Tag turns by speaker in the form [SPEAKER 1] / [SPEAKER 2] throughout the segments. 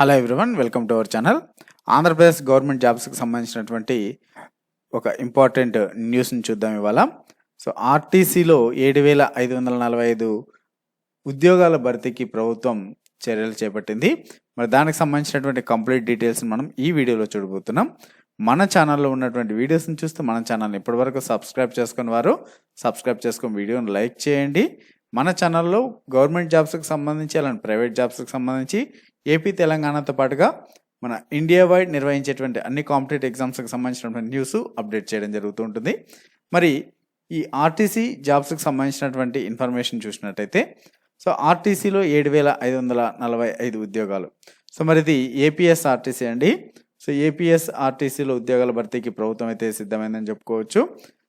[SPEAKER 1] Hello everyone, welcome to our channel. Andhra Pradesh government జాబ్స్కి సంబంధించినటువంటి ఒక ఇంపార్టెంట్ న్యూస్ని చూద్దాం ఇవాళ. సో ఆర్టీసీలో 7,545 ఉద్యోగాల భర్తీకి ప్రభుత్వం చర్యలు చేపట్టింది. మరి దానికి సంబంధించినటువంటి కంప్లీట్ డీటెయిల్స్ని మనం ఈ వీడియోలో చూడబోతున్నాం. మన ఛానల్లో ఉన్నటువంటి వీడియోస్ని చూస్తే మన ఛానల్ని ఇప్పటివరకు సబ్స్క్రైబ్ చేసుకుని వారు సబ్స్క్రైబ్ చేసుకుని వీడియోని లైక్ చేయండి. మన ఛానల్లో గవర్నమెంట్ జాబ్స్కి సంబంధించి అలాంటి ప్రైవేట్ జాబ్స్కి సంబంధించి ఏపీ తెలంగాణతో పాటుగా మన ఇండియా వైడ్ నిర్వహించేటువంటి అన్ని కాంపిటేటివ్ ఎగ్జామ్స్కి సంబంధించినటువంటి న్యూస్ అప్డేట్ చేయడం జరుగుతూ ఉంటుంది. మరి ఈ ఆర్టీసీ జాబ్స్కి సంబంధించినటువంటి ఇన్ఫర్మేషన్ చూసినట్టయితే సో ఆర్టీసీలో 7,545 ఉద్యోగాలు. సో మరి ఇది APSRTC అండి. సో APSRTCలో ఉద్యోగాల భర్తీకి ప్రభుత్వం అయితే సిద్ధమైందని చెప్పుకోవచ్చు.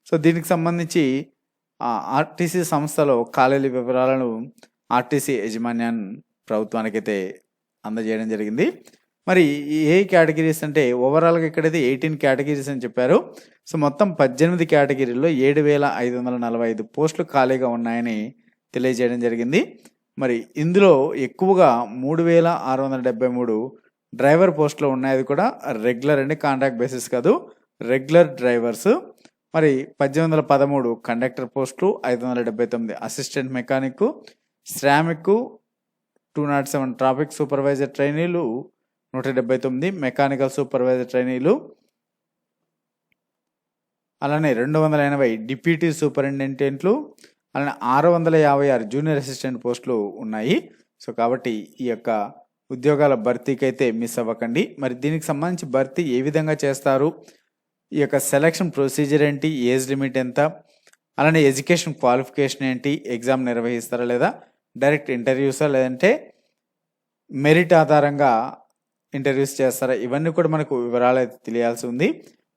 [SPEAKER 1] సో దీనికి సంబంధించి ఆర్టీసీ సంస్థలో ఖాళీల వివరాలను ఆర్టీసీ యాజమాన్యాన్ని ప్రభుత్వానికైతే అందజేయడం జరిగింది. మరి ఏ కేటగిరీస్ అంటే ఓవరాల్గా ఇక్కడైతే 18 కేటగిరీస్ అని చెప్పారు. సో మొత్తం 18 కేటగిరీల్లో 7,545 పోస్టులు ఖాళీగా ఉన్నాయని తెలియజేయడం జరిగింది. మరి ఇందులో ఎక్కువగా 3,673 డ్రైవర్ పోస్టులు ఉన్నాయి. అది కూడా రెగ్యులర్ అండి, కాంట్రాక్ట్ బేసిస్ కాదు, రెగ్యులర్ డ్రైవర్స్. మరి 1813 కండక్టర్ పోస్టులు, 579 అసిస్టెంట్ మెకానిక్, శ్రామిక్, 207 ట్రాఫిక్ సూపర్వైజర్ ట్రైనీలు, 179 మెకానికల్ సూపర్వైజర్ ట్రైనీలు, అలానే 280 డిప్యూటీ సూపరింటెండెంట్లు, అలానే 656 జూనియర్ అసిస్టెంట్ పోస్టులు ఉన్నాయి. సో కాబట్టి ఈ యొక్క ఉద్యోగాల భర్తీకి అయితే మిస్ అవ్వకండి. మరి దీనికి సంబంధించి భర్తీ ఏ విధంగా చేస్తారు, ఈ యొక్క సెలక్షన్ ప్రొసీజర్ ఏంటి, ఏజ్ లిమిట్ ఎంత, అలానే ఎడ్యుకేషన్ క్వాలిఫికేషన్ ఏంటి, ఎగ్జామ్ నిర్వహిస్తారా లేదా డైరెక్ట్ ఇంటర్వ్యూసా లేదంటే మెరిట్ ఆధారంగా ఇంటర్వ్యూస్ చేస్తారా, ఇవన్నీ కూడా మనకు వివరాలు అయితే తెలియాల్సి ఉంది.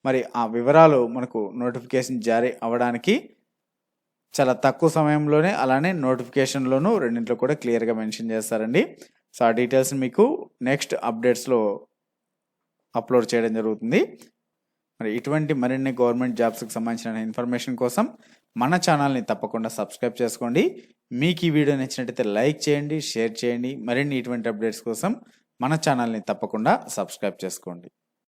[SPEAKER 1] మరి ఆ వివరాలు మనకు నోటిఫికేషన్ జారీ అవ్వడానికి చాలా తక్కువ సమయంలోనే అలానే నోటిఫికేషన్లోనూ రెండింటిలో కూడా క్లియర్గా మెన్షన్ చేస్తారండి. సో ఆ డీటెయిల్స్ మీకు నెక్స్ట్ అప్డేట్స్లో అప్లోడ్ చేయడం జరుగుతుంది. మరి ఇటువంటి మరిన్ని గవర్నమెంట్ జాబ్స్కి సంబంధించిన ఇన్ఫర్మేషన్ కోసం మన ఛానల్ని తప్పకుండా సబ్స్క్రైబ్ చేసుకోండి. మీకు ఈ వీడియో నచ్చినట్టయితే లైక్ చేయండి, షేర్ చేయండి. మరిన్ని ఇటువంటి అప్డేట్స్ కోసం మన ఛానల్ని తప్పకుండా సబ్స్క్రైబ్ చేసుకోండి.